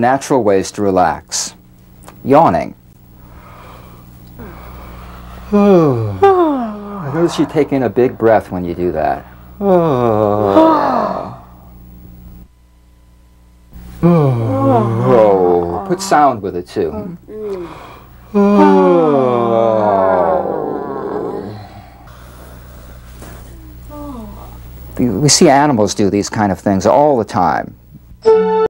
natural ways to relax. Yawning. I notice you take in a big breath when you do that. Put sound with it too. We see animals do these kind of things all the time.